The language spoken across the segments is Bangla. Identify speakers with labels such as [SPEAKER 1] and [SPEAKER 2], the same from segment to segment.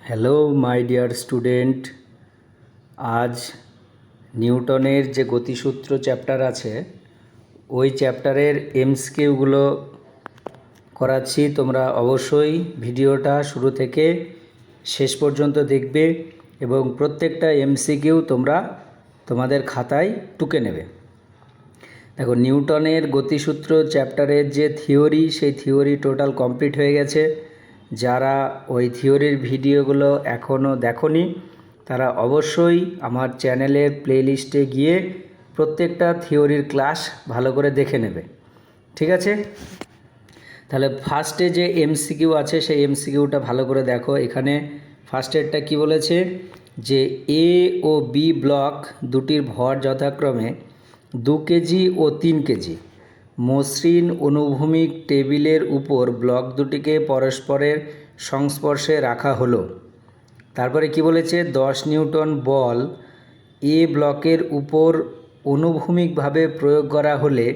[SPEAKER 1] হ্যালো মাই ডিয়ার স্টুডেন্ট, আজ নিউটনের যে গতিসূত্র চ্যাপ্টার আছে ওই চ্যাপ্টারের এমসিকিউগুলো করাচ্ছি। তোমরা অবশ্যই ভিডিওটা শুরু থেকে শেষ পর্যন্ত দেখবে এবং প্রত্যেকটা এমসিকিউ তোমরা তোমাদের খাতায় টুকে নেবে। দেখো, নিউটনের গতিসূত্র চ্যাপ্টারের যে থিওরি, সেই থিওরি টোটাল কমপ্লিট হয়ে গেছে। যারা ওই থিওরির ভিডিওগুলো এখনও দেখোনি তারা অবশ্যই আমার চ্যানেলের প্লেলিস্টে গিয়ে প্রত্যেকটা থিওরির ক্লাস ভালো করে দেখে নেবে, ঠিক আছে? তাহলে ফার্স্টে যে এমসিকিউ আছে সেই এমসিকিউটা ভালো করে দেখো। এখানে ফার্স্টেরটা কি বলেছে যে এ ও বি ব্লক দুটির ভর যথাক্রমে 2 কেজি ও 3 কেজি মসৃণ অনুভূমিক টেবিলের উপর ব্লক দুটিকে পরস্পরের সংস্পর্শে রাখা হলো। তারপরে কি বলেছে, 10 নিউটন বল এ ব্লকের উপর অনুভূমিকভাবে প্রয়োগ করা হলে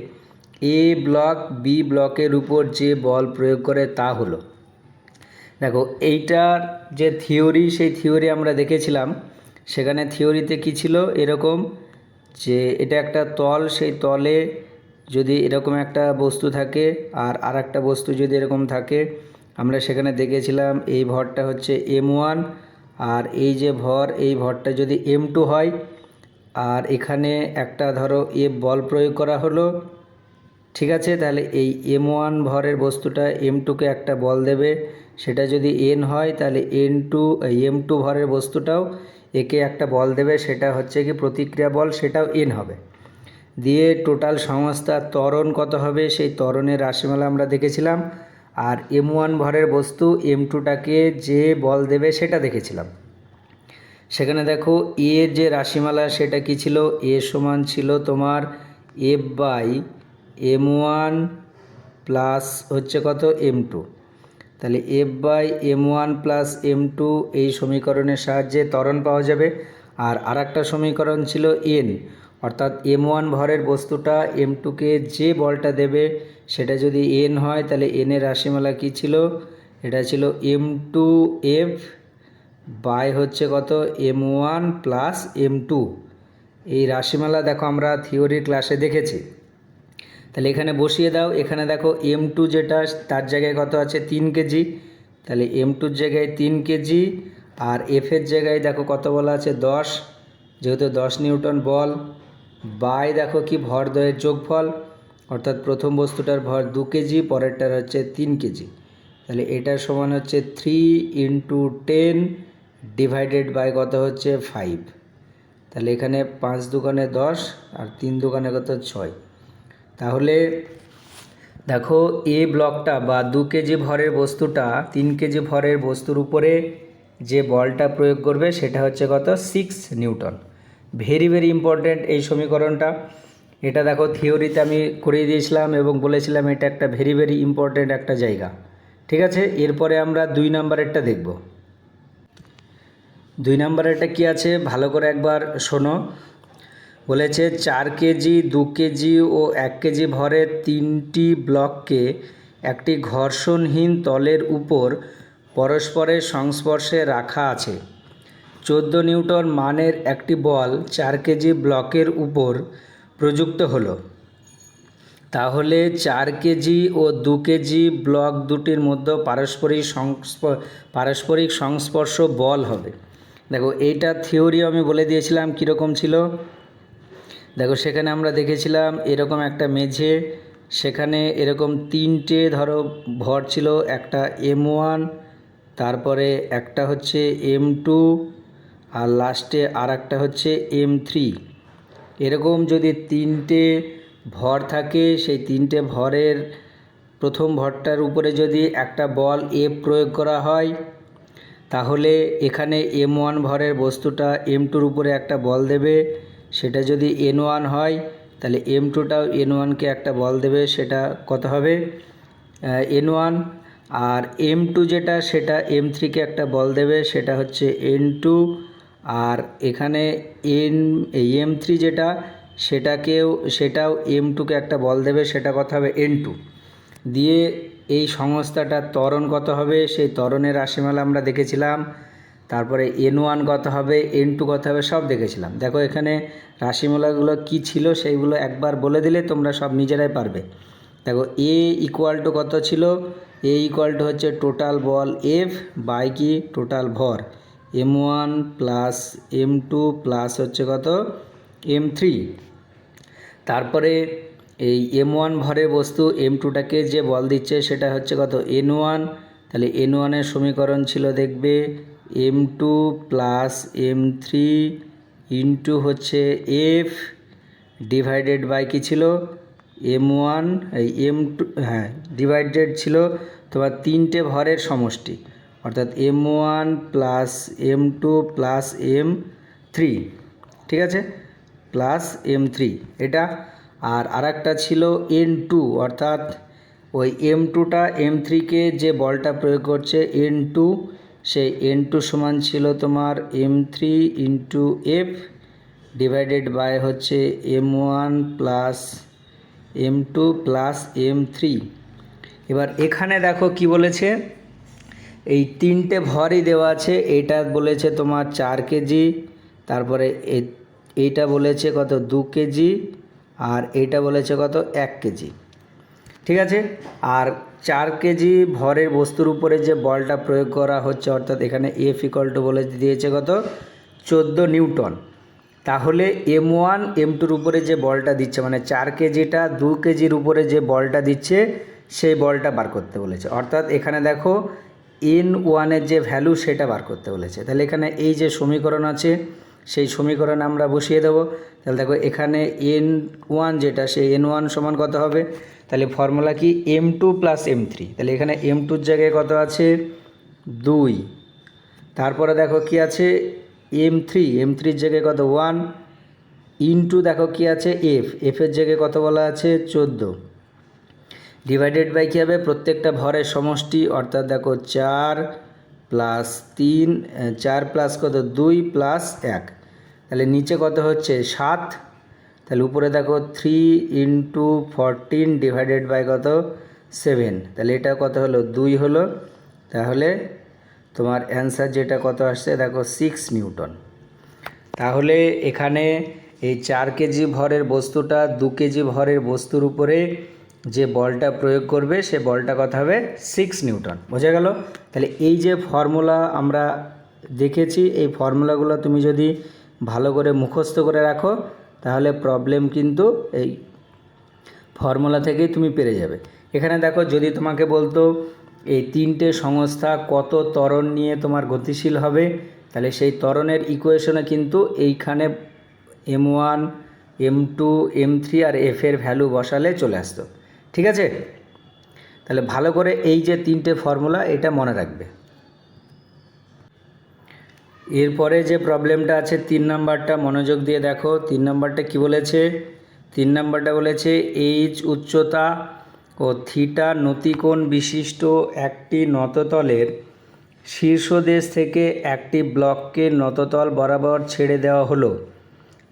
[SPEAKER 1] এ ব্লক বি ব্লকের উপর যে বল প্রয়োগ করে তা হলো। দেখো, এইটার যে থিওরি সেই থিওরি আমরা দেখেছিলাম। সেখানে থিওরিতে কি ছিল, এরকম যে এটা একটা তল, সেই তলে যদি এরকম একটা বস্তু থাকে আর একটা বস্তু যদি এরকম থাকে, আমরা সেখানে দেখেছিলাম এই ভরটা হচ্ছে M1 আর এই যে ভর, এই ভরটা যদি M2 হয় আর এখানে একটা ধরো এ বল প্রয়োগ করা হলো, ঠিক আছে? তাহলে এই M1 ভরের বস্তুটা M2কে একটা বল দেবে, সেটা যদি N হয় তাহলে M2 ভরের বস্তুটাও একে একটা বল দেবে, সেটা হচ্ছে কি প্রতিক্রিয়া বল, সেটাও N হবে। দিয়ে টোটাল সংস্থার ত্বরণ কত হবে সেই ত্বরণের রাশিমালা আমরা দেখেছিলাম। আর M1 ভরের বস্তু M2টাকে যে বল দেবে সেটা দেখেছিলাম। সেখানে দেখো এর যে রাশিমালা সেটা কি ছিল, এ সমান ছিল তোমার F/M1 প্লাস হচ্ছে কত M2। তাহলে F/M1 প্লাস M2 এই সমীকরণের সাহায্যে ত্বরণ পাওয়া যাবে। আর আরেকটা সমীকরণ ছিল N, অর্থাৎ M1 ভরের বস্তুটা M2কে যে বলটা দেবে সেটা যদি N হয় তাহলে N এর রাশিমালা কি ছিল, এটা ছিল M2F বাই হচ্ছে কত M1 প্লাস M2। এই রাশিমালা দেখো আমরা থিওরির ক্লাসে দেখেছি। তাহলে এখানে বসিয়ে দাও। এখানে দেখো M2 যেটা তার জায়গায় কত আছে 3 কেজি, তাহলে M2-র জায়গায় 3 কেজি আর F-এর জায়গায় দেখো কত বলা আছে 10, যেহেতু 10 নিউটন বল বাই দেখো কি ভরদ্বয়ের যোগফল, অর্থাৎ প্রথম বস্তুটার ভর 2 কেজি, পরেরটার হচ্ছে 3 কেজি। তাহলে এটার সমান হচ্ছে 3 × 10 ডিভাইডেড বাই কত হচ্ছে 5। তাহলে এখানে 5 দুগুণে 10 আর 3 দুগুণে কত 6। তাহলে দেখো এ ব্লকটা বা 2 কেজি ভরের বস্তুটা 3 কেজি ভরের বস্তুর উপরে যে বলটা প্রয়োগ করবে সেটা হচ্ছে কত 6 নিউটন। ভেরি ভেরি ইম্পর্ট্যান্ট এই সমীকরণটা। এটা দেখো থিওরিতে আমি করিয়ে দিয়েছিলাম এবং বলেছিলাম এটা একটা ভেরি ভেরি ইম্পর্ট্যান্ট একটা জায়গা, ঠিক আছে? এরপরে আমরা 2 নম্বরেরটা দেখব। 2 নম্বরেরটা কি আছে ভালো করে একবার শোনো। বলেছে 4 কেজি 2 কেজি ও 1 কেজি ভরের 3টি ব্লককে একটি ঘর্ষণহীন তলের উপর পরস্পরের সংস্পর্শে রাখা আছে। 14 নিউটন মানের একটি বল 4 কেজি ব্লকের উপর প্রযুক্ত হলো। তাহলে 4 কেজি ও 2 কেজি ব্লক দুটির মধ্যে পারস্পরিক সংস্পর্শ বল হবে। দেখো এইটা থিওরি আমি বলে দিয়েছিলাম কীরকম ছিল। দেখো সেখানে আমরা দেখেছিলাম এরকম একটা মেঝে, সেখানে এরকম 3টে ধরো ভর ছিল, একটা M1, তারপরে একটা হচ্ছে M2 আর লাস্টে আর একটা হচ্ছে M3। এরকম যদি 3টে ভর থাকে, সেই 3টে ভরের প্রথম ভরটার উপরে যদি একটা বল F প্রয়োগ করা হয়, তাহলে এখানে M1 ভরের বস্তুটা M2-র উপরে একটা বল দেবে, সেটা যদি N1 হয় তাহলে M2টাও N1কে একটা বল দেবে, সেটা কত হবে N1। আর M2 যেটা সেটা M3কে একটা বল দেবে, সেটা হচ্ছে N2। আর এখানে M3 যেটা সেটাও M2কে একটা বল দেবে, সেটা কত হবে N2। দিয়ে এই সংস্থাটার ত্বরণ কত হবে সেই ত্বরণের রাশিমালা আমরা দেখেছিলাম। তারপরে N1 কত হবে, N2 কত হবে সব দেখেছিলাম। দেখো এখানে রাশিমালাগুলো কি ছিল সেইগুলো একবার বলে দিলে তোমরা সব নিজেরাই পারবে। দেখো A ইকুয়াল টু কত ছিল, A ইকুয়াল টু হচ্ছে টোটাল বল F বাই কি টোটাল ভর M1 প্লাস M2 প্লাস হচ্ছে কত M3। তারপরে এই M1 ভরের বস্তু M2টাকে যে বল দিচ্ছে সেটা হচ্ছে কত N1। তাহলে N1 এর সমীকরণ ছিল দেখবে M2 প্লাস M3 ইন্টু হচ্ছে F ডিভাইডেড বাই কী ছিল M1 এই M2, হ্যাঁ ডিভাইডেড ছিল তোমার তিনটে ভরের সমষ্টি, অর্থাৎ M1 plus M2 plus M3, ঠিক আছে, প্লাস M3 এটা। আর আরেকটা ছিল N2, অর্থাৎ ওই M2টা M3কে যে বলটা প্রয়োগ করছে N2, সেই N2 সমান ছিল তোমার M3 into F divided by হচ্ছে M1 plus M2 plus M3। এবার এখানে দেখো কি বলেছে, এই তিনটে ভরই দেওয়া আছে। এটা বলেছে তোমার 4 কেজি, তারপরে এইটা বলেছে কত 2 কেজি, আর এইটা বলেছে কত 1 কেজি, ঠিক আছে। আর 4 কেজি ভরের বস্তুর উপরে যে বলটা প্রয়োগ করা হচ্ছে, অর্থাৎ এখানে F ইকুয়াল টু বলে দিয়েছে কত 14 নিউটন। তাহলে M1 M2-র উপরে যে বলটা দিচ্ছে, মানে 4 কেজিটা 2 কেজির উপরে যে বলটা দিচ্ছে সেই বলটা বার করতে বলেছে। অর্থাৎ এখানে দেখো N1 এর যে ভ্যালু সেটা বার করতে বলেছে। তাহলে এখানে এই যে সমীকরণ আছে সেই সমীকরণ আমরা বসিয়ে দেবো। তাহলে দেখো এখানে N1 যেটা, সেই N1 সমান কত হবে, তাহলে ফর্মুলা কি M2 প্লাস M3। তাহলে এখানে M2-র জায়গায় কত আছে 2, তারপরে দেখো কি আছে M3-র জায়গায় কত 1 ইন্টু দেখো কি আছে F-এর জায়গায় কত বলা আছে 14 ডিভাইডেড বাই কী হবে প্রত্যেকটা ভরের সমষ্টি, অর্থাৎ দেখো 4 প্লাস 3 4 প্লাস কত 2 প্লাস 1, তাহলে নিচে কত হচ্ছে 7, তাহলে উপরে দেখো 3 ইন্টু 14 ডিভাইডেড বাই কত 7, তাহলে এটা কত হলো 2 হলো। তাহলে তোমার অ্যান্সার যেটা কত আসছে দেখো 6 নিউটন। তাহলে এখানে এই 4 কেজি ভরের বস্তুটা 2 কেজি ভরের বস্তুর উপরে যে বলটা প্রয়োগ করবে সে বলটা কত হবে 6 নিউটন। বোঝা গেল? তাহলে এই যে ফর্মুলা আমরা দেখেছি, এই ফর্মুলাগুলো তুমি যদি ভালো করে মুখস্থ করে রাখো তাহলে প্রবলেম কিন্তু এই ফর্মুলা থেকেই তুমি পেরে যাবে। এখানে দেখো যদি তোমাকে বলতো এই তিনটে সংস্থা কত ত্বরণ নিয়ে তোমার গতিশীল হবে, তাহলে সেই ত্বরণের ইকুয়েশনে কিন্তু এইখানে M1 M2 M3 আর F এর ভ্যালু বসালে চলে আসতো, ঠিক আছে। তাহলে ভালো করে এই যে তিনটে ফর্মুলা এটা মনে রাখবে। এরপরে যে প্রবলেমটা আছে 3 নাম্বারটা মনোযোগ দিয়ে দেখো। 3 নাম্বারটা কি বলেছে, 3 নাম্বারটা বলেছে এইচ উচ্চতা ও থিটা নতিকোণ বিশিষ্ট একটি নততলের শীর্ষদেশ থেকে একটি ব্লককে নততল বরাবর ছেড়ে দেওয়া হলো।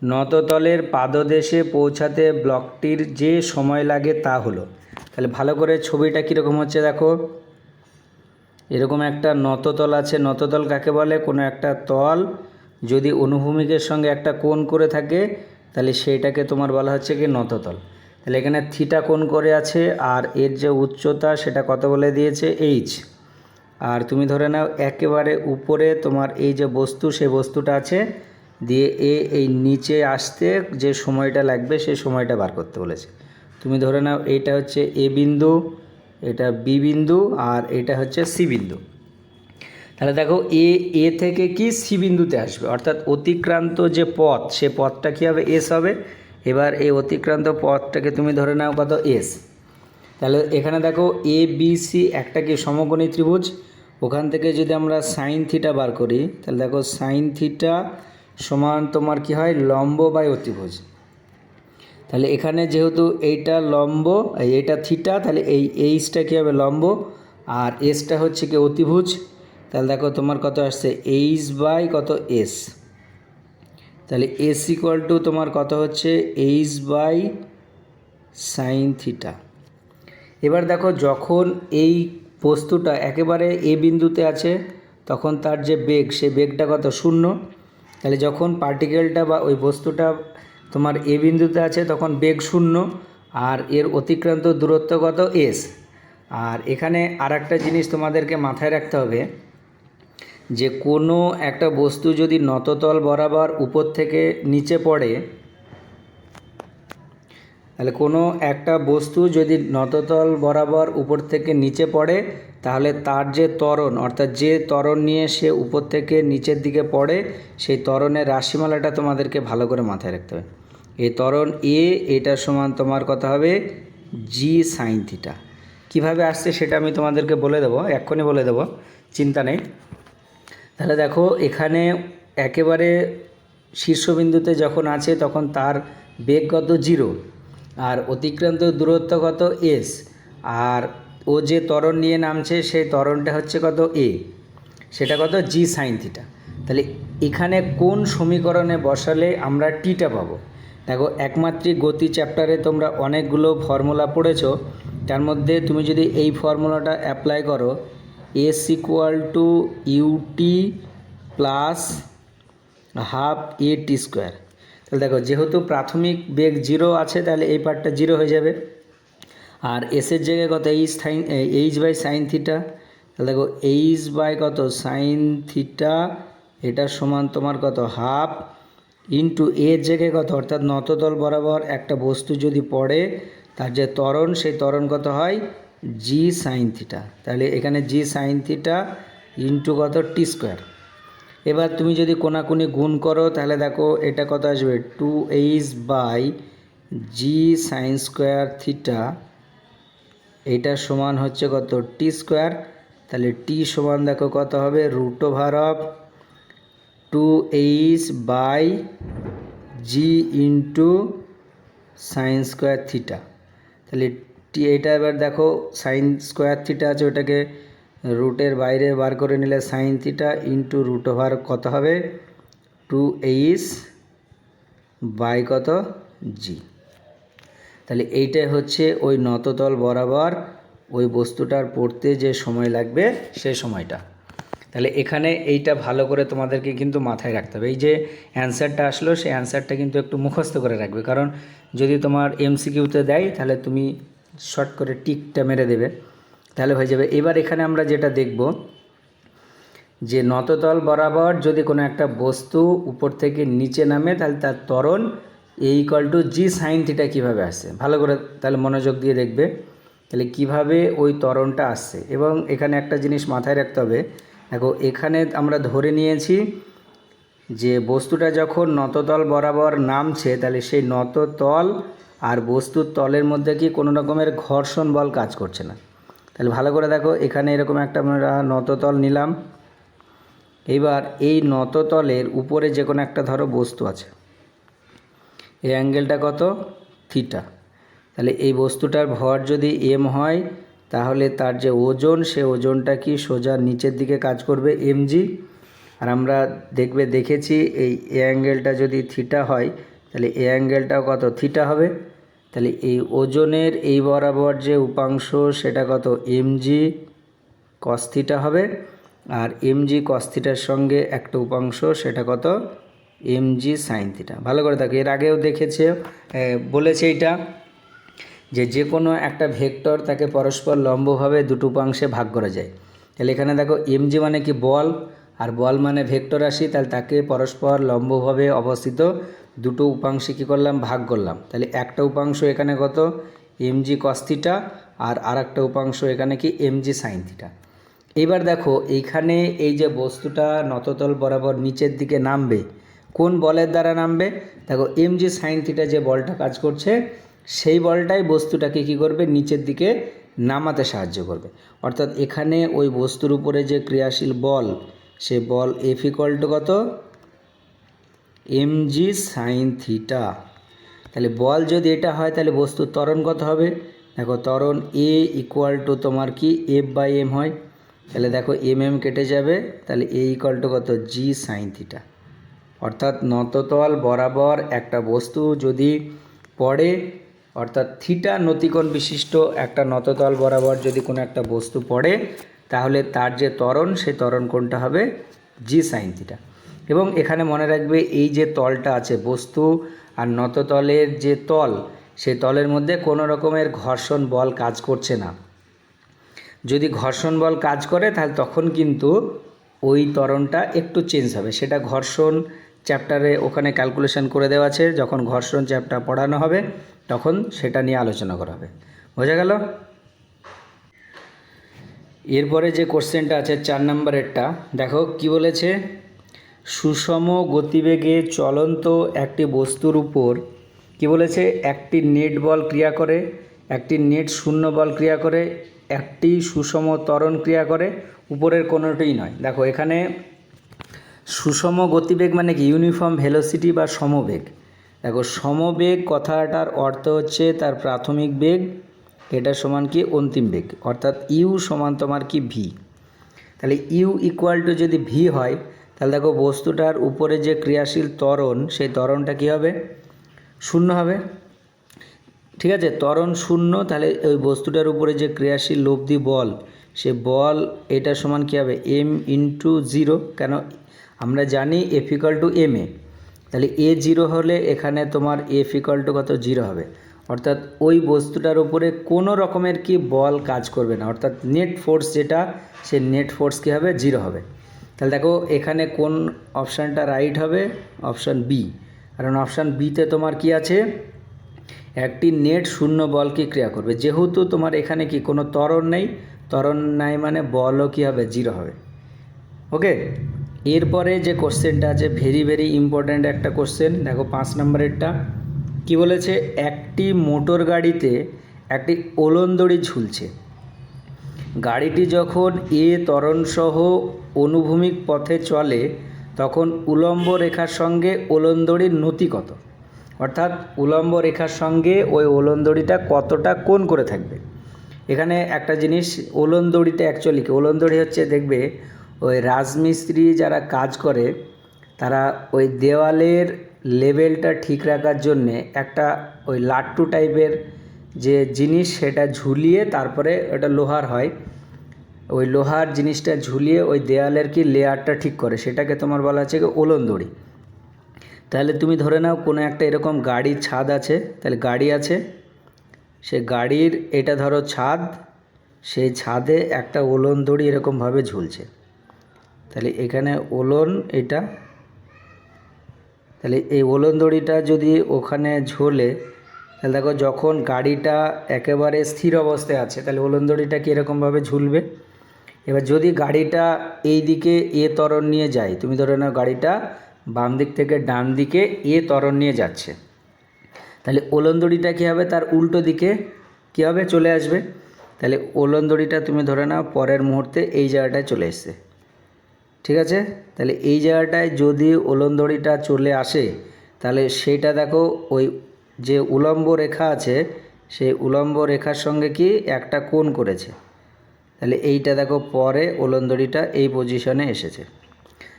[SPEAKER 1] নততলের পাদদেশে পৌঁছাতে ব্লকটির যে সময় লাগে তা হলো। তাহলে ভালো করে ছবিটা কীরকম হচ্ছে দেখো, এরকম একটা নততল আছে। নততল কাকে বলে, কোনো একটা তল যদি অনুভূমিকের সঙ্গে একটা কোণ করে থাকে তাহলে সেইটাকে তোমার বলা হচ্ছে কি নততল। তাহলে এখানে থিটা কোণ করে আছে আর এর যে উচ্চতা সেটা কত বলে দিয়েছে এইচ। আর তুমি ধরে নাও একেবারে উপরে তোমার এই যে বস্তু সেই বস্তুটা আছে, দিয়ে এই নিচে আসতে যে সময়টা লাগবে সেই সময়টা বার করতে বলেছে। তুমি ধরে নাও এইটা হচ্ছে এ বিন্দু, এটা বি বিন্দু আর এটা হচ্ছে সি বিন্দু। তাহলে দেখো এ থেকে কি সি বিন্দুতে আসবে, অর্থাৎ অতিক্রান্ত যে পথ সে পথটা কী হবে এস হবে। এবার এই অতিক্রান্ত পথটাকে তুমি ধরে নাও কত এস। তাহলে এখানে দেখো এ বি সি একটা কি সমকোণী ত্রিভুজ, ওখান থেকে যদি আমরা সাইন থিটা বার করি তাহলে দেখো সাইন থিটা সমান তোমার কি হয় লম্ব বাই অতিভুজ। তাহলে এখানে যেহেতু এইটা লম্ব এইটা থিটা, তাহলে এই এইচটা কী হবে লম্ব আর এসটা হচ্ছে কি অতিভুজ। তাহলে দেখো তোমার কত আসছে এইচ বাই কত এস। তাহলে এস ইকুয়াল টু তোমার কত হচ্ছে এইচ বাই সাইন থিটা। এবার দেখো যখন এই বস্তুটা একেবারে এ বিন্দুতে আছে তখন তার যে বেগ, সেই বেগটা কত? 0। তাহলে যখন পার্টিকেলটা বা ওই বস্তুটা তোমার এ বিন্দুতে আছে তখন বেগ 0, আর এর অতিক্রান্ত দূরত্ব কত? এস। আর এখানে আর একটা জিনিস তোমাদেরকে মাথায় রাখতে হবে, যে কোনো একটা বস্তু যদি নততল বরাবর উপর থেকে নিচে পড়ে, তাহলে কোনো একটা বস্তু যদি নততল বরাবর উপর থেকে নিচে পড়ে, তাহলে তার যে ত্বরণ, অর্থাৎ যে ত্বরণ নিয়ে সে উপর থেকে নিচের দিকে পড়ে, সেই ত্বরণের রাশিমালাটা তোমাদেরকে ভালো করে মাথায় রাখতে হবে। এই ত্বরণ এ, এটার সমান তোমার কথা হবে জি সাইন থিটা। কীভাবে আসছে সেটা আমি তোমাদেরকে বলে দেবো, এক্ষুনি বলে দেবো, চিন্তা নেই। তাহলে দেখো, এখানে একেবারে শীর্ষবিন্দুতে যখন আছে তখন তার বেগ কত? 0, আর অতিক্রান্ত দূরত্ব কত? এস, আর ও যে ত্বরণ নিয়ে নামছে সেই ত্বরণটা হচ্ছে কত? এ, সেটা কত? জি সাইন থিটা। তাহলে এখানে কোন সমীকরণে বসালে আমরা টিটা পাবো? দেখো, একমাত্রিক গতি চ্যাপ্টারে তোমরা অনেকগুলো ফর্মুলা পড়েছো, তার মধ্যে তুমি যদি এই ফর্মুলাটা অ্যাপ্লাই করো, s equal to ut plus half a t square. তাহলে দেখো, যেহেতু প্রাথমিক বেগ 0 আছে, তাহলে এই পার্টটা 0 হয়ে যাবে, আর এসের জায়গায় কত? H by sine theta. তাহলে দেখো, এইচ বাই কত? সাইন থিটা, এটা সমান তোমার কত? হাফ ইন্টু এর জায়গায় কত? অর্থাৎ নততল বরাবর একটা বস্তু যদি পড়ে, তার যে ত্বরণ, সেই ত্বরণ কত হয়? জি সাইন থিটা। তাহলে এখানে জি সাইন থিটা ইন্টু কত? T square. এবার তুমি যদি কোনাকুনি গুণ করো, তাহলে দেখো এটা কত আসবে? 2h by g sine square theta, এটা সমান হচ্ছে কত? T square. তাহলে টি সমান দেখো কত হবে? Root over of 2h by g into sine square theta. তাহলে টি, এটা এবার দেখো সাইন স্কোয়ার থিটা আছে, ওটাকে রুটের বাইরে বার করে নিলে sine theta into root over কত হবে? 2h বাই কত? জি। তাহলে এইটাই হচ্ছে ওই নততল বরাবর ওই বস্তুটার পড়তে যে সময় লাগবে সেই সময়টা। তাহলে এখানে এইটা ভালো করে তোমাদেরকে কিন্তু মাথায় রাখতে হবে। এই যে অ্যান্সারটা আসলো, সেই অ্যান্সারটা কিন্তু একটু মুখস্থ করে রাখবে, কারণ যদি তোমার এমসিকিউতে দেয় তাহলে তুমি শর্ট করে টিকটা মেরে দেবে, তাহলে হয়ে যাবে। এবার এখানে আমরা যেটা দেখব, যে নততল বরাবর যদি কোনো একটা বস্তু উপর থেকে নিচে নামে, তাহলে তার ত্বরণ A equal to G sine theta কীভাবে আসছে, ভালো করে তাহলে মনোযোগ দিয়ে দেখবে তাহলে কিভাবে ওই ত্বরণটা আসছে। এবং এখানে একটা জিনিস মাথায় রাখতে হবে, দেখো এখানে আমরা ধরে নিয়েছি যে বস্তুটা যখন নততল বরাবর নামছে, তাহলে সেই নততল আর বস্তুর তলের মধ্যে কি কোনো রকমের ঘর্ষণ বল কাজ করছে না। তাহলে ভালো করে দেখো, এখানে এরকম একটা আমরা নততল নিলাম, এইবার এই নততলের উপরে যে কোনো একটা ধরো বস্তু আছে, এই অ্যাঙ্গেলটা কত? থিটা। তাহলে এই বস্তুটার ভর যদি এম হয়, তাহলে তার যে ওজন, সে ওজনটা কি সোজা নিচের দিকে কাজ করবে, mg। আর আমরা দেখেছি এই অ্যাঙ্গেলটা যদি থিটা হয়, তাহলে এই অ্যাঙ্গেলটাও কত? থিটা হবে। তাহলে এই ওজনের এই বরাবর যে উপাংশ, সেটা কত? mg cos থিটা হবে, আর mg cos থিটার সঙ্গে একটা উপাংশ, সেটা কত? mg sin theta. ভালো করে দেখো, এর আগেও দেখেছে, বলেছে এইটা, যে কোনো একটা ভেক্টর তাকে পরস্পর লম্বভাবে দুটো উপাংশে ভাগ করা যায়। তাহলে এখানে দেখো, mg মানে কি? বল, আর বল মানে ভেক্টর রাশি, তাহলে তাকে পরস্পর লম্বভাবে অবস্থিত দুটো উপাংশে কী করলাম? ভাগ করলাম। তাহলে একটা উপাংশ এখানে কত? mg cos থিটা, আর আরেকটা উপাংশ এখানে কি? mg sin theta. এবার দেখো, এইখানে এই যে বস্তুটা নততল বরাবর নিচের দিকে নামবে, কোন বলের দ্বারা নামবে? দেখো, mg sin থিটা যে বলটা কাজ করছে, সেই বলটাই বস্তুটাকে কী করবে? নিচের দিকে নামাতে সাহায্য করবে। অর্থাৎ এখানে ওই বস্তুর উপরে যে ক্রিয়াশীল বল, সে বল F ইকুয়াল টু কত? mg sin theta. তাহলে বল যদি এটা হয়, তাহলে বস্তুর ত্বরণ কত হবে? দেখো, ত্বরণ A ইকুয়াল টু তোমার কি? F বাই m হয়। তাহলে দেখো, mm কেটে যাবে, তাহলে A ইকুয়াল টু কত? g sin theta. অর্থাৎ নততল বরাবর একটা বস্তু যদি পড়ে, অর্থাৎ থিটা নতিকোণ বিশিষ্ট একটা নততল বরাবর যদি কোনো একটা বস্তু পড়ে, তাহলে তার যে ত্বরণ সেই ত্বরণ কোণটা হবে জি সাইন থিটা। এবং এখানে মনে রাখবে এই যে তলটা আছে বস্তু আর নত তলের যে তল, সেই তলের মধ্যে কোনো রকমের ঘর্ষণ বল কাজ করছে না। যদি ঘর্ষণ বল কাজ করে তাহলে তখন কিন্তু ওই ত্বরণটা একটু চেঞ্জ হবে, সেটা ঘর্ষণ চ্যাপ্টারে ওখানে ক্যালকুলেশন করে দেওয়া আছে, যখন ঘর্ষণ চ্যাপ্টার পড়ানো হবে তখন সেটা নিয়ে আলোচনা করা হবে। বোঝা গেল? এরপরে যে কোশ্চেনটা আছে 4 নম্বরেরটা, দেখো কি বলেছে, সুষম গতিবেগে চলন্ত একটি বস্তুর উপর কি বলেছে, একটি নেট বল ক্রিয়া করে, একটি নেট শূন্য বল ক্রিয়া করে, একটি সুষম ত্বরণ ক্রিয়া করে, উপরের কোনোটিই নয়। দেখো এখানে সুষম গতিবেগ মানে কি, ইউনিফর্ম ভেলোসিটি বা সমবেগ। দেখো সমবেগ কথাটার অর্থ হচ্ছে তার প্রাথমিক বেগ, এটা সমান কি অন্তিম বেগ, অর্থাৎ ইউ সমান তোমার কি ভি। তাহলে ইউ ইকুয়াল টু যদি ভি হয় তাহলে দেখো বস্তুটার উপরে যে ক্রিয়াশীল ত্বরণ সেই ত্বরণটা কী হবে, শূন্য হবে। ঠিক আছে, ত্বরণ শূন্য, তাহলে ওই বস্তুটার উপরে যে ক্রিয়াশীল লব্ধি বল, সে বল এটা সমান কী হবে, এম ইন্টু জিরো। কেন, আমরা জানি F equal to M A, তাহলে এ জিরো হলে এখানে তোমার এফ ইকুয়াল টু কত, জিরো হবে। অর্থাৎ ওই বস্তুটার উপরে কোনো রকমের কি বল কাজ করবে না, অর্থাৎ নেট ফোর্স যেটা, সে নেট ফোর্স কী হবে, জিরো হবে। তাহলে দেখো এখানে কোন অপশানটা রাইট হবে, অপশান বি। কারণ অপশান বিতে তোমার কি আছে, একটি নেট শূন্য বল কি ক্রিয়া করবে। যেহেতু তোমার এখানে কি কোনো ত্বরণ নেই, ত্বরণ নাই মানে বলও কী হবে, জিরো হবে। ওকে, এরপরে যে কোশ্চেনটা আছে ভেরি ভেরি ইম্পর্ট্যান্ট একটা কোশ্চেন, দেখো 5 নম্বরেরটা কি বলেছে, একটি মোটর গাড়িতে একটি ওলনদড়ি ঝুলছে। গাড়িটি যখন এ ত্বরণসহ অনুভূমিক পথে চলে তখন উলম্ব রেখার সঙ্গে ওলনদড়ির নতি কত, অর্থাৎ উলম্ব রেখার সঙ্গে ওই ওলনদড়িটা কতটা কোণ করে থাকবে। এখানে একটা জিনিস, ওলনদড়িটা অ্যাকচুয়ালি কি, ওলনদড়ি হচ্ছে দেখবে ওই রাজমিস্ত্রি যারা কাজ করে তারা ওই দেওয়ালের লেভেলটা ঠিক রাখার জন্যে একটা ওই লাট্টু টাইপের যে জিনিস সেটা ঝুলিয়ে তারপরে ওটা লোহার হয়, ওই লোহার জিনিসটা ঝুলিয়ে ওই দেওয়ালের কি লেয়ারটা ঠিক করে, সেটাকে তোমার বলা হচ্ছে কি ওলনদড়ি। তাহলে তুমি ধরে নাও কোনো একটা এরকম গাড়ির ছাদ আছে, তাহলে গাড়ি আছে, সে গাড়ির এটা ধরো ছাদ, সেই ছাদে একটা ওলনদড়ি এরকমভাবে ঝুলছে। তাহলে এখানে ওলন এটা, তাহলে এই ওলনদড়িটা যদি ওখানে ঝোলে তাহলে দেখো যখন গাড়িটা একেবারে স্থির অবস্থায় আছে তাহলে ওলনদড়িটা কি এরকমভাবে ঝুলবে। এবার যদি গাড়িটা এই দিকে এ ত্বরণ নিয়ে যায়, তুমি ধরে নাও গাড়িটা বাম দিক থেকে ডান দিকে এ ত্বরণ নিয়ে যাচ্ছে, তাহলে ওলনদড়িটা কী হবে, তার উল্টো দিকে কী হবে, চলে আসবে। তাহলে ওলনদড়িটা তুমি ধরে নাও পরের মুহূর্তে এই জায়গাটায় চলে এসছে। ঠিক আছে, তাহলে এই জায়গাটায় যদি ওলনদড়িটা চলে আসে তাহলে সেইটা দেখো ওই যে উলম্ব রেখা আছে সেই উলম্ব রেখার সঙ্গে কি একটা কোণ করেছে। তাহলে এইটা দেখো পরে ওলনদড়িটা এই পজিশনে এসেছে,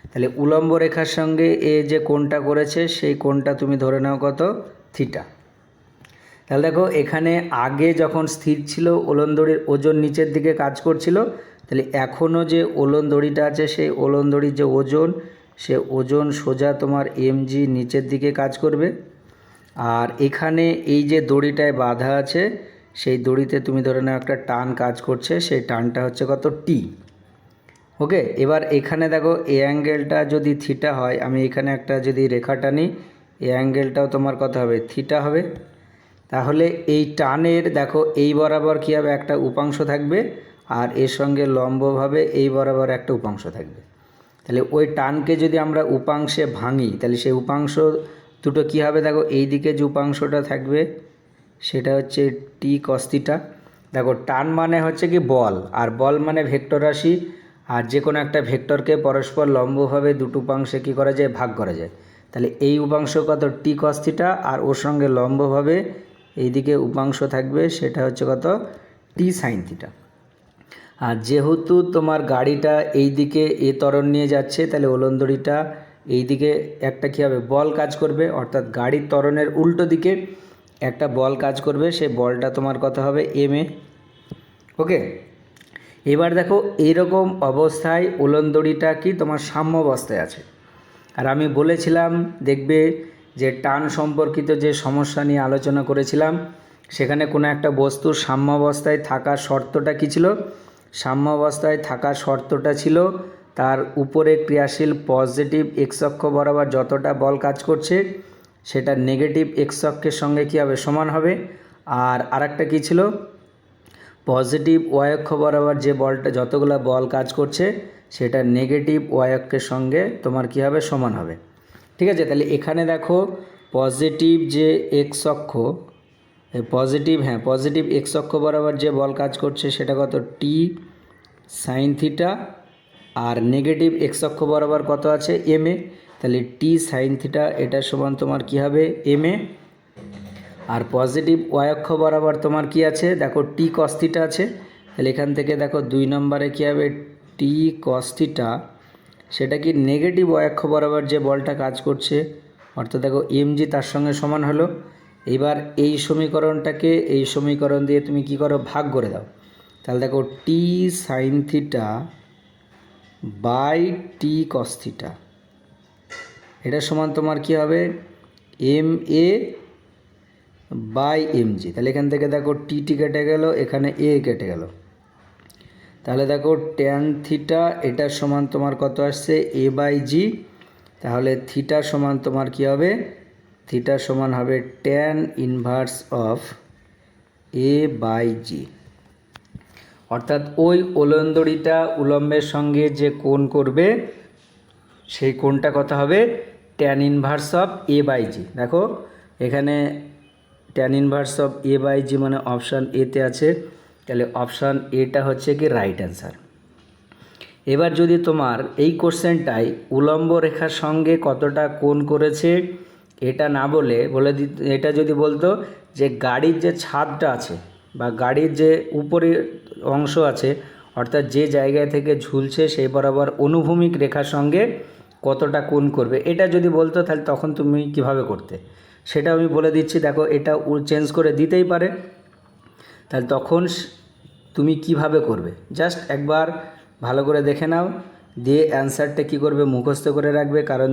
[SPEAKER 1] তাহলে উলম্ব রেখার সঙ্গে এ যে কোণটা করেছে সেই কোণটা তুমি ধরে নাও কত, থিটা। তাহলে দেখো এখানে আগে যখন স্থির ছিল ওলনদড়ির ওজন নিচের দিকে কাজ করছিল, তাহলে এখনও যে ওলনদড়িটা আছে সেই ওলনদড়ির যে ওজন, সে ওজন সোজা তোমার mg নিচের দিকে কাজ করবে। আর এখানে এই যে দড়িটায় বাঁধা আছে সেই দড়িতে তুমি ধরে নাও একটা টান কাজ করছে, সেই টানটা হচ্ছে কত, টি। ওকে, এবার এখানে দেখো এই অ্যাঙ্গেলটা যদি থিটা হয়, আমি এখানে একটা যদি রেখা টানি, এই অ্যাঙ্গেলটাও তোমার কত হবে, থিটা হবে। তাহলে এই টানের দেখো এই বরাবর কী হবে, একটা উপাংশ থাকবে, আর এর সঙ্গে লম্বভাবে এই বরাবর একটা উপাংশ থাকবে। তাহলে ওই টানকে যদি আমরা উপাংশে ভাঙি তাহলে সেই উপাংশ দুটো কী হবে, দেখো এই দিকে যে উপাংশটা থাকবে সেটা হচ্ছে টি কস থিটা। দেখো টান মানে হচ্ছে কি বল, আর বল মানে ভেক্টর রাশি, আর যে কোনো একটা ভেক্টরকে পরস্পর লম্বভাবে দুটো উপাংশে কী করা যায়, ভাগ করা যায়। তাহলে এই উপাংশ কত, টি কস থিটা, আর ওর সঙ্গে লম্বভাবে এইদিকে উপাংশ থাকবে সেটা হচ্ছে কত, টি সাইন থিটা। আর যেহেতু তোমার গাড়িটা এই দিকে এ ত্বরণ নিয়ে যাচ্ছে তাহলে ওলনদড়িটা এই দিকে একটা কী হবে, বল কাজ করবে, অর্থাৎ গাড়ির ত্বরণের উল্টো দিকে একটা বল কাজ করবে, সেই বলটা তোমার কত হবে, এম এ। ওকে, এবার দেখো এইরকম অবস্থায় উলনদড়িটা কি তোমার সাম্য অবস্থায় আছে। আর আমি বলেছিলাম দেখবে যে টান সম্পর্কিত যে সমস্যা নিয়ে আলোচনা করেছিলাম, সেখানে কোনো একটা বস্তুর সাম্য অবস্থায় থাকার শর্তটা কী ছিল? সাম্য অবস্থায় থাকার শর্তটা ছিল তার উপরে ক্রিয়াশীল পজিটিভ এক্স অক্ষ বরাবর যতটা বল কাজ করছে সেটা নেগেটিভ এক্স অক্ষের সঙ্গে কী হবে? সমান হবে। আর আরেকটা কী ছিল? পজিটিভ ওয়াই অক্ষ বরাবর যে বলটা যতগুলো বল কাজ করছে সেটা নেগেটিভ ওয়াই অক্ষের সঙ্গে তোমার কী হবে? সমান হবে। ঠিক আছে, তাহলে এখানে দেখো পজিটিভ যে এক্স অক্ষ, পজিটিভ এক্স অক্ষ বরাবর যে বল কাজ করছে সেটা কত? টি সাইন থিটা। আর নেগেটিভ এক্স অক্ষ বরাবর কত আছে? M A. তাহলে টি সাইন থিটা এটা সমান তোমার কী হবে? এম এ। আর পজিটিভ ওয়াই অক্ষ বরাবর তোমার কি আছে? দেখো টি কস থিটা আছে। তাহলে এখান থেকে দেখো 2 নম্বরে কী হবে? টি কস থিটা, সেটা কি নেগেটিভ ওয়াই অক্ষ বরাবর যে বলটা কাজ করছে, অর্থাৎ দেখো এমজি তার সঙ্গে সমান হলো। এবার এই সমীকরণটাকে এই সমীকরণ দিয়ে তুমি কি করো? ভাগ করে দাও। তাহলে দেখো T sine theta by T cos theta এটা সমান তোমার কি হবে? M A by M G. তাহলে এখান থেকে দেখো টি কেটে গেল, এখানে এ কেটে গেল। তাহলে দেখো ট্যান থিটা এটা সমান তোমার কত আসছে? A by G. তাহলে থিটা সমান তোমার কি হবে? থিটা সমান হবে tan inverse of A by G. অর্থাৎ ওই উলনদড়িটা উলম্বের সঙ্গে যে কোণ করবে সেই কোণটা কত হবে? Tan inverse of A by G. দেখো এখানে tan inverse of A by G মানে অপশান এতে আছে। তাহলে অপশান এটা হচ্ছে কি রাইট অ্যান্সার। এবার যদি তোমার এই কোশ্চেনটাই উলম্ব রেখার সঙ্গে কতটা কোণ করেছে এটা না বলে এটা যদি বলতো যে গাড়ির যে ছাদটা আছে বা গাড়ির যে উপরে অংশ আছে, অর্থাৎ যে জায়গায় থেকে ঝুলছে সেই বরাবর অনুভূমিক রেখার সঙ্গে কতটা কোণ করবে, এটা যদি বলতো তাহলে তখন তুমি কিভাবে করতে সেটা আমি বলে দিচ্ছি। দেখো এটা চেঞ্জ করে দিতেই পারে, তাহলে তখন তুমি কিভাবে করবে জাস্ট একবার ভালো করে দেখে নাও, দিয়ে অ্যান্সারটা কী করবে? মুখস্থ করে রাখবে। কারণ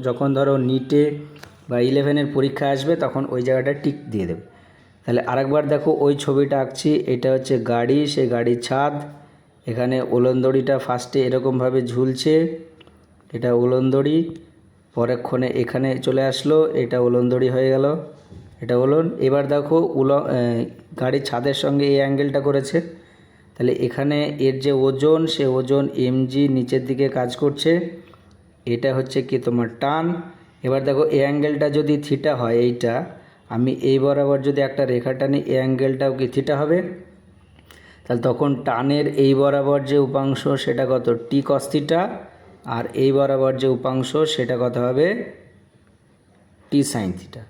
[SPEAKER 1] যখন ধরো নিটে বা 11-এর পরীক্ষা আসবে তখন ওই জায়গাটা টিক দিয়ে দেবে। তাহলে আরেকবার দেখো ওই ছবিটা আঁকছি, এটা হচ্ছে গাড়ি, সেই গাড়ির ছাদ। এখানে উলনদড়িটা ফার্স্টে এরকমভাবে ঝুলছে, এটা উলনদড়ি, পরেক্ষণে এখানে চলে আসলো, এটা উলনদড়ি হয়ে গেল, এটা উলন। এবার দেখো গাড়ির ছাদের সঙ্গে এই অ্যাঙ্গেলটা করেছে, তাহলে এখানে এর যে ওজন সে ওজন এমজি নিচের দিকে কাজ করছে, এটা হচ্ছে কি তোমার টান। এবার দেখো এই অ্যাঙ্গেলটা যদি থিটা হয়, এইটা আমি এই বরাবর যদি একটা রেখা টানি এই অ্যাঙ্গেলটাও কি থিটা হবে। তাহলে তখন টানের এই বরাবর যে উপাংশ সেটা কত? টি কস থিটা। আর এই বরাবর যে উপাংশ সেটা কত হবে? টি সাইন থিটা।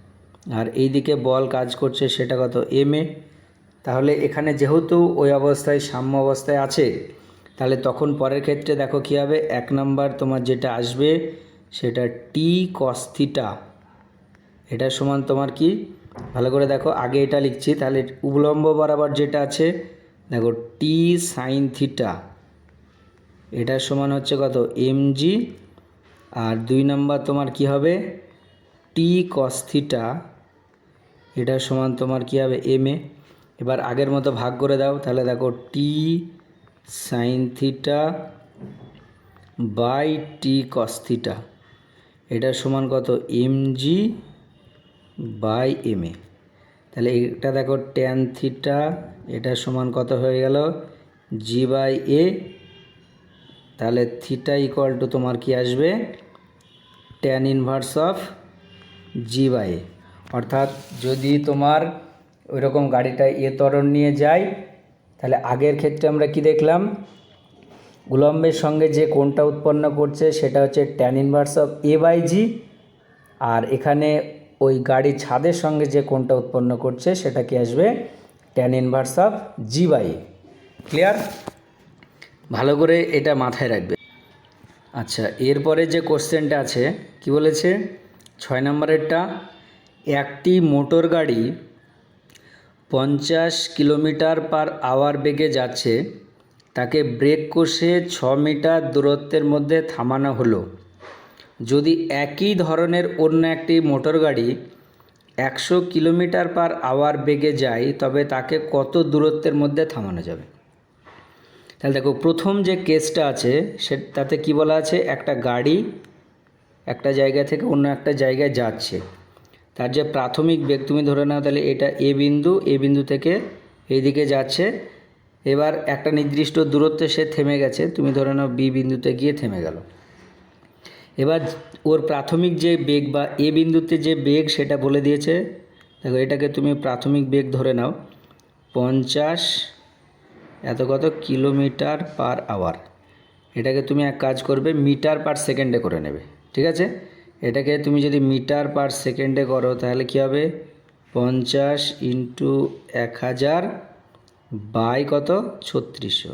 [SPEAKER 1] আর এই দিকে বল কাজ করছে সেটা কত? M A. তাহলে এখানে যেহেতু ওই অবস্থায় সাম্য অবস্থায় আছে, তাহলে তখন পরের ক্ষেত্রে দেখো কী হবে? 1 নম্বর তোমার যেটা আসবে সেটা টি কস থিটা, এটা সমান তোমার কি? ভালো করে দেখো, আগে এটা লিখছি, তাহলে উলম্ব বরাবর যেটা আছে দেখো টি সাইন থিটা, এটা সমান হচ্ছে কত? এমজি। আর 2 নম্বর তোমার কি হবে? টি কস থিটা, এটা সমান তোমার কি হবে? M A. এবার আগের মতো ভাগ করে দাও, তাহলে দেখো T sine theta by T cos theta, এটা সমান কত? MG by M A. তাহলে এটা দেখো ট্যান থিটা, এটা সমান কত হয়ে গেল? G by A. তাহলে থিটা ইকুয়াল টু তোমার কি আসবে? Tan inverse of G by A. অর্থাৎ যদি তোমার ওইরকম গাড়িটা ত্বরণ নিয়ে যায়, তাহলে আগের ক্ষেত্রে আমরা কি দেখলাম? উলম্বের সঙ্গে যে কোণটা উৎপন্ন করছে সেটা হচ্ছে tan inverse of A by G. আর এখানে ওই গাড়ির ছাদের সঙ্গে যে কোণটা উৎপন্ন করছে সেটা কি আসবে? Tan inverse of G by a. Clear? ভালো করে এটা মাথায় রাখবে। আচ্ছা, এরপরে যে কোশ্চেনটা আছে কি বলেছে? 6 নম্বরেরটা, একটি মোটর গাড়ি 50 কিলোমিটার পার আওয়ার বেগে যাচ্ছে, তাকে ব্রেক কষে 6 মিটার দূরত্বের মধ্যে থামানো হলো। যদি একই ধরনের অন্য একটি মোটর গাড়ি 100 কিলোমিটার পার আওয়ার বেগে যায় তবে তাকে কত দূরত্বের মধ্যে থামানো যাবে? তাহলে দেখো, প্রথম যে কেসটা আছে তাতে কি বলা আছে, একটা গাড়ি একটা জায়গা থেকে অন্য একটা জায়গায় যাচ্ছে, তার যে প্রাথমিক বেগ তুমি ধরে নাও, তাহলে এটা এ বিন্দু থেকে এইদিকে যাচ্ছে। এবার একটা নির্দিষ্ট দূরত্বে সে থেমে গেছে, তুমি ধরে নাও বি বিন্দুতে গিয়ে থেমে গেল। এবার ওর প্রাথমিক যে বেগ বা এ বিন্দুতে যে বেগ সেটা বলে দিয়েছে। দেখো, এটাকে তুমি প্রাথমিক বেগ ধরে নাও 50 কত কিলোমিটার পার আওয়ার। এটাকে তুমি এক কাজ করবে, মিটার পার সেকেন্ডে করে নেবে, ঠিক আছে? এটাকে তুমি যদি মিটার পার সেকেন্ডে করো তাহলে কী হবে, 50 ইন্টু 1000 বাই কত 3600,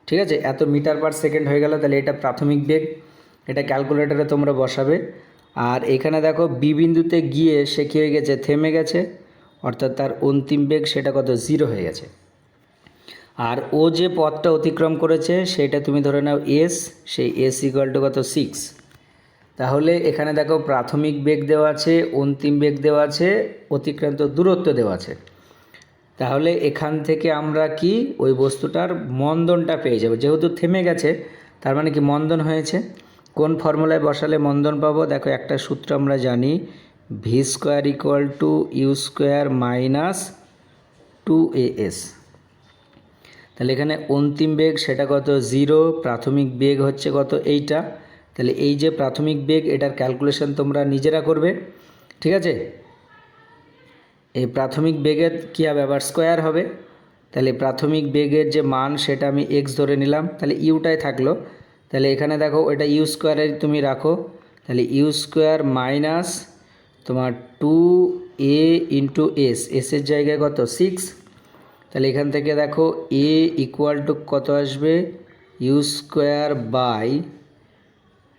[SPEAKER 1] ঠিক আছে? এত মিটার পার সেকেন্ড হয়ে গেল। তাহলে এটা প্রাথমিক বেগ, এটা ক্যালকুলেটরে তোমরা বসাবে। আর এখানে দেখো বি বিন্দুতে গিয়ে সে কী হয়ে গেছে, থেমে গেছে, অর্থাৎ তার অন্তিম বেগ সেটা কত 0 হয়ে গেছে। আর ও যে পথটা অতিক্রম করেছে সেটা তুমি ধরে নাও এস, সেই এস ইকুয়াল টু কত 6। তাহলে এখানে দেখো প্রাথমিক বেগ দেওয়া আছে, অন্তিম বেগ দেওয়া আছে, অতিক্রান্ত দূরত্ব দেওয়া আছে। তাহলে এখান থেকে আমরা কি ওই বস্তুটার মন্দনটা পেয়ে যাব। যেহেতু থেমে গেছে তার মানে কি মন্দন হয়েছে। কোন ফর্মুলায় বসালে মন্দন পাবো? দেখো, একটা সূত্র আমরা জানি, v square equal to u square minus 2as। তাহলে এখানে অন্তিম বেগ সেটা কত 0, প্রাথমিক বেগ হচ্ছে কত এইটা। তাহলে এই যে প্রাথমিক বেগ, এটার ক্যালকুলেশন তোমরা নিজেরা করবে, ঠিক আছে? এই প্রাথমিক বেগের কী হবে, আবার স্কোয়ার হবে। তাহলে প্রাথমিক বেগের যে মান সেটা আমি এক্স ধরে নিলাম, তাহলে ইউটাই থাকলো। তাহলে এখানে দেখো ওটা ইউ স্কোয়ারে তুমি রাখো, তাহলে ইউ স্কোয়ার মাইনাস তোমার 2a ইন্টু এসের জায়গায় কত 6। তাহলে এখান থেকে দেখো এ ইকুয়াল টু কত আসবে, ইউ স্কোয়ার বাই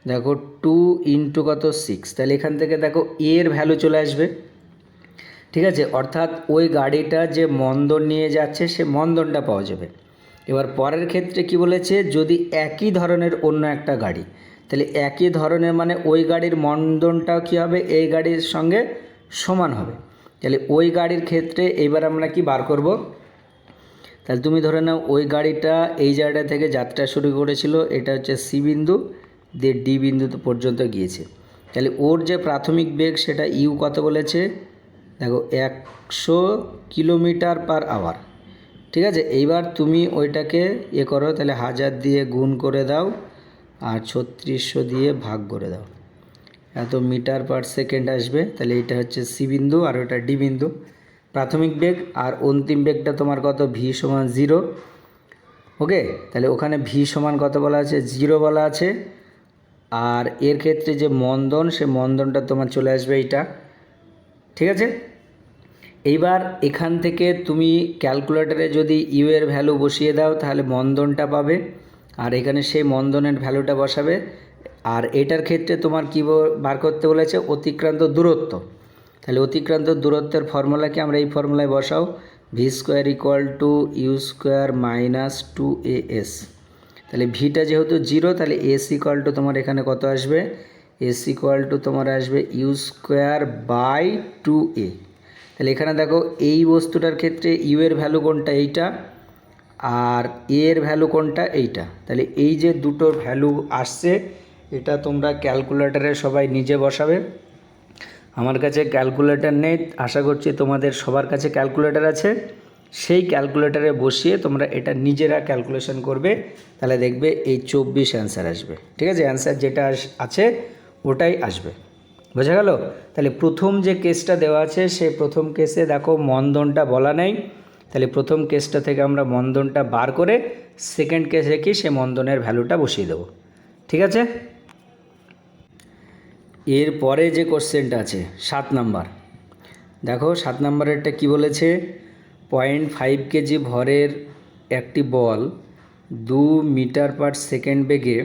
[SPEAKER 1] দেখো 2 ইন্টু কত 6। তাহলে এখান থেকে দেখো এর ভ্যালু চলে আসবে, ঠিক আছে? অর্থাৎ ওই গাড়িটা যে মন্দন নিয়ে যাচ্ছে সে মন্দনটা পাওয়া যাবে। এবার পরের ক্ষেত্রে কি বলেছে, যদি একই ধরনের অন্য একটা গাড়ি, তাহলে একই ধরনের মানে ওই গাড়ির মন্দনটাও কী হবে, এই গাড়ির সঙ্গে সমান হবে। তাহলে ওই গাড়ির ক্ষেত্রে এবার আমরা কি বার করব, তাহলে তুমি ধরে নাও ওই গাড়িটা এই জায়গা থেকে যাত্রা শুরু করেছিল, এটা হচ্ছে সি বিন্দু দিয়ে ডি বিন্দু পর্যন্ত গিয়েছে। তাহলে ওর যে প্রাথমিক বেগ সেটা ইউ কত বলেছে, দেখো 100 কিলোমিটার পার আওয়ার, ঠিক আছে? এইবার তুমি ওইটাকে করো, তাহলে 1000 দিয়ে গুণ করে দাও আর 3600 দিয়ে ভাগ করে দাও, এত মিটার পার সেকেন্ড আসবে। তাহলে এটা হচ্ছে সি বিন্দু আর ওটা ডি বিন্দু। প্রাথমিক বেগ আর অন্তিম বেগটা তোমার কত, ভি সমান 0। ওকে, তাহলে ওখানে ভি সমান কত বলা আছে, 0 বলা আছে। আর এর ক্ষেত্রে যে মন্দন, সে মন্দনটা তোমার চলে আসবে এইটা, ঠিক আছে? এইবার এখান থেকে তুমি ক্যালকুলেটরে যদি ইউ এর ভ্যালু বসিয়ে দাও তাহলে মন্দনটা পাবে, আর এখানে সেই মন্দনের ভ্যালুটা বসাবে। আর এটার ক্ষেত্রে তোমার কী বার করতে বলেছে, অতিক্রান্ত দূরত্ব। তাহলে অতিক্রান্ত দূরত্বের ফর্মুলাকে আমরা এই ফর্মুলায় বসাও, v square equal to u square minus 2as। তাহলে ভিটা যেহেতু 0, তাহলে এস ইকুয়াল টু তোমার এখানে কত আসবে, এস ইকুয়াল টু তোমার আসবে ইউ স্কোয়ার বাই 2a। তাহলে এখানে দেখো এই বস্তুটার ক্ষেত্রে ইউ এর ভ্যালু কোনটা, এইটা, আর এ এর ভ্যালু কোনটা, এইটা। তাহলে এই যে দুটো ভ্যালু আসছে এটা তোমরা ক্যালকুলেটরে সবাই নিজে বসাবে। আমার কাছে ক্যালকুলেটর নেই, আশা করছি তোমাদের সবার কাছে ক্যালকুলেটর আছে। সেই ক্যালকুলেটরে বসিয়ে তোমরা এটা নিজেরা ক্যালকুলেশন করবে, তাহলে দেখবে এই 24 অ্যান্সার আসবে, ঠিক আছে? অ্যান্সার যেটা আছে ওটাই আসবে, বোঝা গেল? তাহলে প্রথম যে কেসটা দেওয়া আছে সেই প্রথম কেসে দেখো মন্দনটা বলা নেই, তাহলে প্রথম কেসটা থেকে আমরা মন্দনটা বার করে সেকেন্ড কেসে কি সে মন্দনের ভ্যালুটা বসিয়ে দেবো, ঠিক আছে? এর পরে যে কোশ্চেনটা আছে 7 নাম্বার, দেখো 7 নাম্বারেরটা কি বলেছে, 0.5 কেজি ভরের একটি বল 2 মিটার পার সেকেন্ড বেগে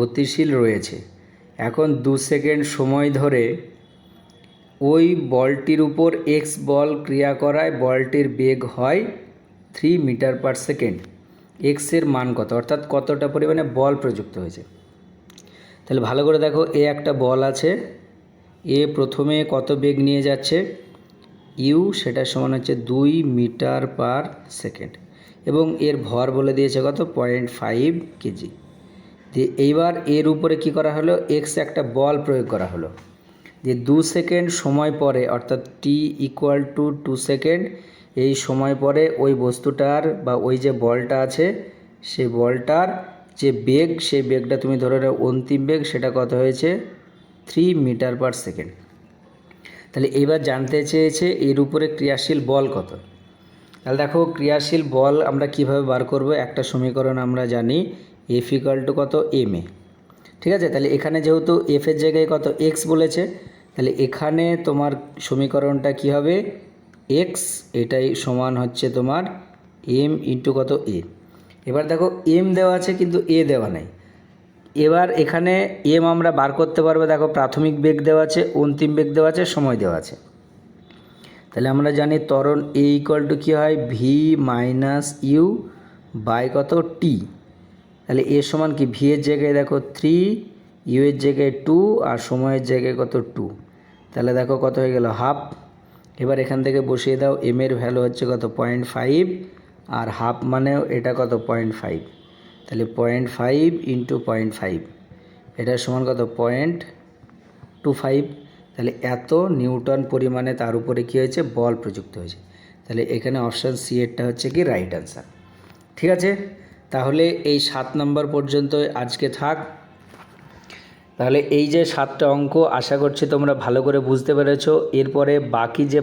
[SPEAKER 1] গতিশীল রয়েছে। এখন 2 সেকেন্ড সময় ধরে ওই বলটির উপর এক্স বল ক্রিয়া করায় বলটির বেগ হয় 3 মিটার পার সেকেন্ড। এক্সের মান কত, অর্থাৎ কতটা পরিমাণে বল প্রযুক্ত হয়েছে। তাহলে ভালো করে দেখো, এ একটা বল আছে, এ প্রথমে কত বেগ নিয়ে যাচ্ছে, ইউ সেটা সমান হচ্ছে 2 মিটার পার সেকেন্ড, এবং এর ভর বলে দিয়েছে কত, 0.5 কেজি। দিয়ে এইবার এর উপরে কি করা হলো, এক্স একটা বল প্রয়োগ করা হলো। যে 2 সেকেন্ড সময় পরে, অর্থাৎ টি ইকুয়াল টু 2 সেকেন্ড, এই সময় পরে ওই বস্তুটার বা ওই যে বলটা আছে সেই বলটার যে বেগ, সেই বেগটা তুমি ধরে নাও অন্তিম বেগ, সেটা কত হয়েছে 3 মিটার পার সেকেন্ড। তাহলে এইবার জানতে চেয়েছে এর উপরে ক্রিয়াশীল বল কত। তাহলে দেখো, ক্রিয়াশীল বল আমরা কিভাবে বার করব, একটা সমীকরণ আমরা জানি, এফ ইকুয়াল টু কত, এম এ। ঠিক আছে, তাহলে এখানে যেহেতু এফের জায়গায় কত এক্স বলেছে, তাহলে এখানে তোমার সমীকরণটা কি হবে, এক্স এটাই সমান হচ্ছে তোমার এম ইন্টু কত, এ। এবার দেখো এম দেওয়া আছে কিন্তু এ দেওয়া নাই। এবার এখানে এম আমরা বার করতে পারবো, দেখো প্রাথমিক বেগ দেওয়া আছে, অন্তিম বেগ দেওয়া আছে, সময় দেওয়া আছে। তাহলে আমরা জানি ত্বরণ এ ইকুয়াল টু কী হয়, ভি মাইনাস ইউ বাই কত, টি। তাহলে এর সমান কি, ভি এর জায়গায় দেখো 3, ইউ এর জায়গায় 2, আর সময়ের জায়গায় কত 2। তাহলে দেখো কত হয়ে গেল, হাফ। এবার এখান থেকে বসিয়ে দাও, এম এর ভ্যালু হচ্ছে কত, 0.5, আর হাফ মানেও এটা কত, 0.5। তাহলে 0.5 ইন্টু 0.5, এটার সমান কত, 0.25। তাহলে এত নিউটন পরিমাণে তার উপরে কী হয়েছে, বল প্রযুক্ত হয়েছে। তাহলে এখানে অপশান সি এরটা হচ্ছে কি রাইট অ্যান্সার। ঠিক আছে, তাহলে এই 7 নম্বর পর্যন্ত আজকে থাক। তাহলে এই যে 7টা অঙ্ক, আশা করছি তোমরা ভালো করে বুঝতে পেরেছো। এরপরে বাকি যে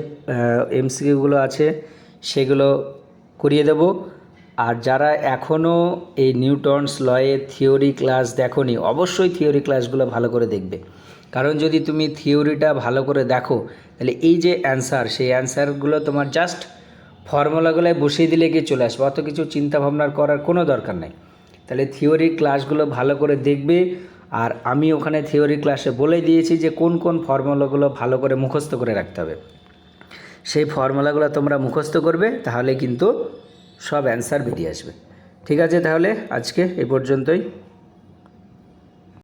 [SPEAKER 1] এমসিকিউগুলো আছে সেগুলো করিয়ে দেব। আর যারা এখনও এই নিউটনস লয়ে থিওরি ক্লাস দেখোনি, অবশ্যই থিওরি ক্লাসগুলো ভালো করে দেখবে। কারণ যদি তুমি থিওরিটা ভালো করে দেখো, তাহলে এই যে অ্যান্সার, সেই অ্যান্সারগুলো তোমার জাস্ট ফর্মুলাগুলোয় বসিয়ে দিলে গিয়ে চলে আসবে, অত কিছু চিন্তা ভাবনার করার কোনো দরকার নেই। তাহলে থিওরি ক্লাসগুলো ভালো করে দেখবে। আর আমি ওখানে থিওরি ক্লাসে বলে দিয়েছি যে কোন কোন ফর্মুলাগুলো ভালো করে মুখস্থ করে রাখতে হবে। সেই ফর্মুলাগুলো তোমরা মুখস্থ করবে, তাহলে কিন্তু সব অ্যান্সার বেরিয়ে আসবে। ঠিক আছে, তাহলে আজকে এ পর্যন্তই।